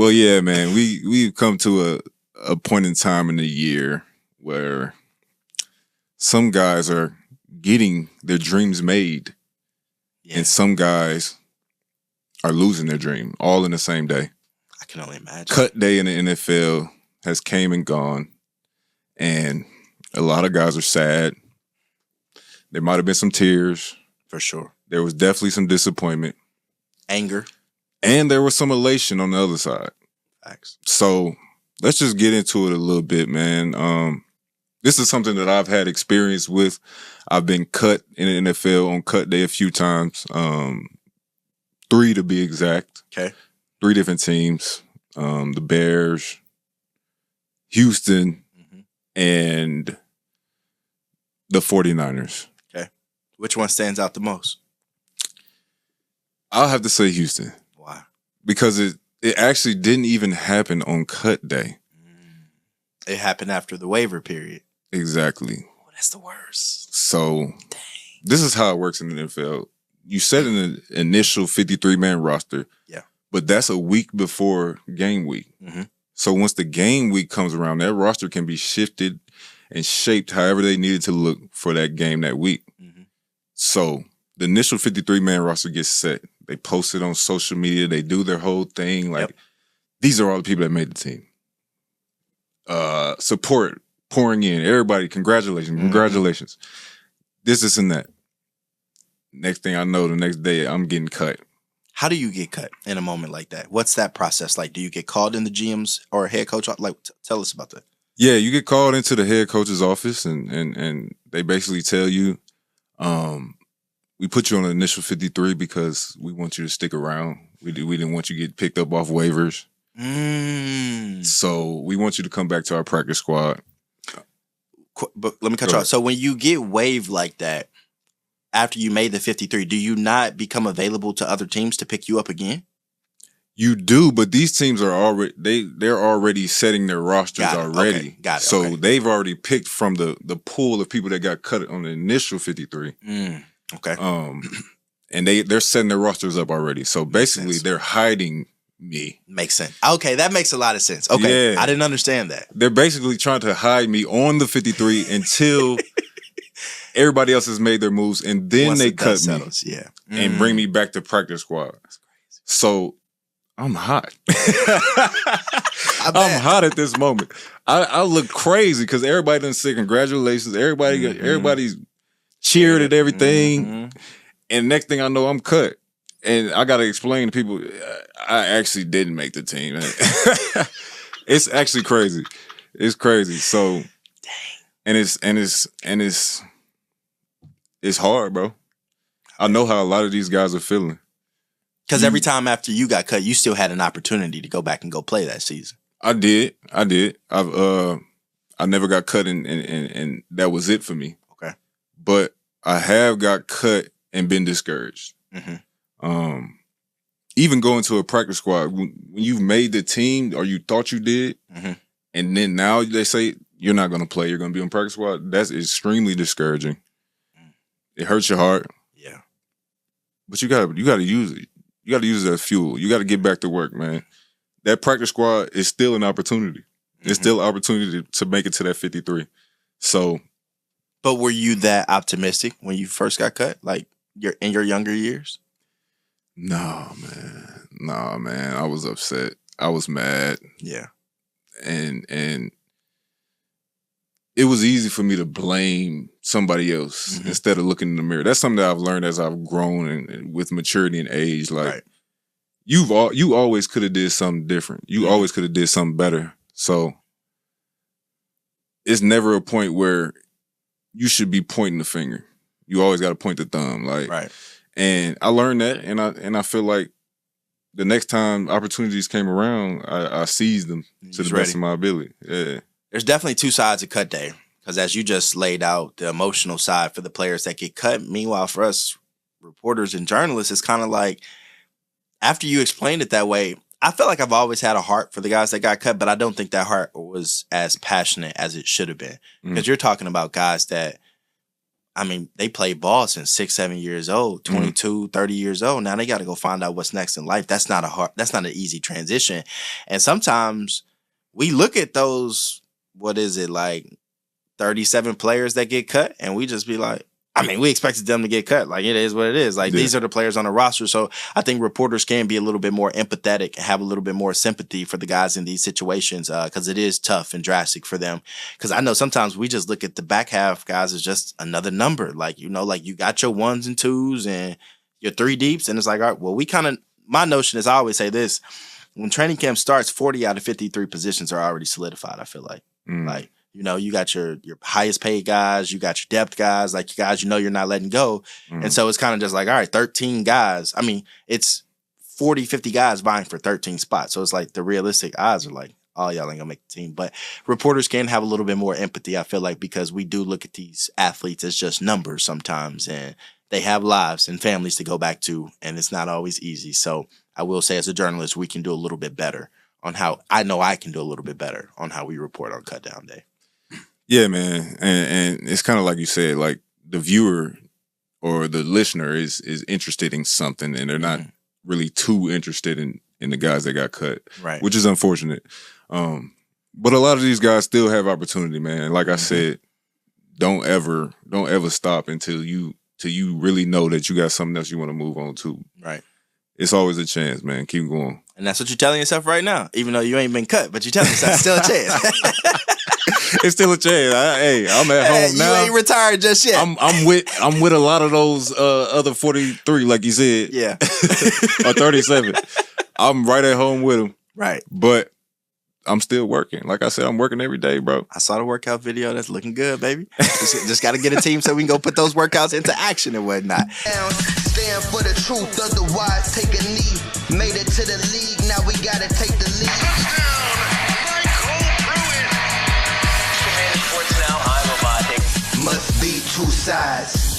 Well, yeah, man. We've come to a point in time in the year where some guys are getting their dreams made, and some guys are losing their dream all in the same day. I can only imagine. Cut day in the NFL has came and gone, and a lot of guys are sad. There might have been some tears. For sure. There was definitely some disappointment. Anger. And there was some elation on the other side. Facts. So let's just get into it a little bit, man. This is something that I've had experience with. I've been cut in the NFL on cut day a few times. 3 to be exact. Okay. 3 different teams. The Bears, Houston, and the 49ers. Okay. Which one stands out the most? I'll have to say Houston. Why? Because it actually didn't even happen on cut day. It happened after the waiver period. Exactly. Oh, that's the worst. So Dang. This is how it works in the NFL. You set an initial 53-man roster. Yeah. But that's a week before game week. So once the game week comes around, that roster can be shifted and shaped however they needed to look for that game that week. So the initial 53-man roster gets set. They post it on social media. They do their whole thing. Like, these are all the people that made the team. Support pouring in. Everybody, congratulations. This and that. Next thing I know, the next day, I'm getting cut. How do you get cut in a moment like that? What's that process like? Do you get called in the GM's or head coach? Like, tell us about that. Yeah, you get called into the head coach's office, and they basically tell you, we put you on the initial 53 because we want you to stick around. We didn't want you to get picked up off waivers. So we want you to come back to our practice squad. But let me cut you off. So when you get waived like that, after you made the 53, do you not become available to other teams to pick you up again? You do, but these teams are already they're already setting their rosters already. Okay. Got it. So they've already picked from the pool of people that got cut on the initial 53. Okay. And they're setting their rosters up already. So basically they're hiding me. Makes sense. Okay, that makes a lot of sense. Okay. Yeah. I didn't understand that. They're basically trying to hide me on the 53 until everybody else has made their moves, and then Once they cut me and bring me back to practice squad. That's crazy. So I'm hot. I'm hot at this moment. I look crazy because everybody done said congratulations. Everybody's cheered at everything. And next thing I know, I'm cut. And I got to explain to people, I actually didn't make the team. It's actually crazy. It's crazy. So, and it's hard, bro. I know how a lot of these guys are feeling. Because every time after you got cut, you still had an opportunity to go back and go play that season. I did. I never got cut, and that was it for me. Okay. But I have got cut and been discouraged. Even going to a practice squad, when you've made the team or you thought you did, and then now they say you're not going to play, you're going to be on practice squad, that's extremely discouraging. It hurts your heart. Yeah. But you gotta use it. You gotta use it as fuel. You gotta get back to work, man. That practice squad is still an opportunity. It's still an opportunity to make it to that 53. So, but were you that optimistic when you first got cut? Like in your younger years? No, man. I was upset. I was mad. Yeah. And it was easy for me to blame somebody else instead of looking in the mirror. That's something that I've learned as I've grown and with maturity and age. Like, you always could have did something different. You always could have did something better. So it's never a point where you should be pointing the finger. You always got to point the thumb. Like, and I learned that, and I feel like the next time opportunities came around, I seized them to the best of my ability. Yeah. There's definitely two sides of cut day, because as you just laid out, the emotional side for the players that get cut. Meanwhile, for us reporters and journalists, it's kind of like, after you explained it that way, I felt like I've always had a heart for the guys that got cut, but I don't think that heart was as passionate as it should have been. Because you're talking about guys that I mean, they play ball since 6, 7 years old, 22, 30 years old. Now they got to go find out what's next in life. That's not an easy transition. And sometimes we look at those, what is it, like 37 players that get cut, and we just be like, I mean, we expected them to get cut. Like, it is what it is. Like, these are the players on the roster. So I think reporters can be a little bit more empathetic and have a little bit more sympathy for the guys in these situations, because it is tough and drastic for them. Because I know sometimes we just look at the back half guys as just another number. Like, you know, like you got your 1s and 2s and your 3 deeps. And it's like, all right, well, my notion is, I always say this, when training camp starts, 40 out of 53 positions are already solidified, I feel like. Like, you know, you got your highest paid guys, you got your depth guys, like you guys, you know, you're not letting go. And so it's kind of just like, all right, 13 guys. I mean, it's 40, 50 guys vying for 13 spots. So it's like the realistic odds are like, oh, y'all ain't gonna make the team. But reporters can have a little bit more empathy, I feel like, because we do look at these athletes as just numbers sometimes, and they have lives and families to go back to, and it's not always easy. So I will say, as a journalist, we can do a little bit better on how, I know I can do a little bit better on how we report on Cutdown Day. Yeah, man. And it's kind of like you said, like the viewer or the listener is interested in something, and they're not really too interested in the guys that got cut, right? Which is unfortunate. But a lot of these guys still have opportunity, man. Like I said, don't ever stop until you really know that you got something else you want to move on to. Right. It's always a chance, man. Keep going. And that's what you're telling yourself right now, even though you ain't been cut, but you're telling yourself it's still a chance. It's still a chance. I'm at home now. You ain't retired just yet. I'm with a lot of those other 43, like you said. Yeah. Or 37. I'm right at home with them. Right. But I'm still working. Like I said, I'm working every day, bro. I saw the workout video. That's looking good, baby. Just got to get a team so we can go put those workouts into action and whatnot. Stand for the truth, otherwise take a knee. Made it to the league, now we got to take the lead. Must be 2 sides.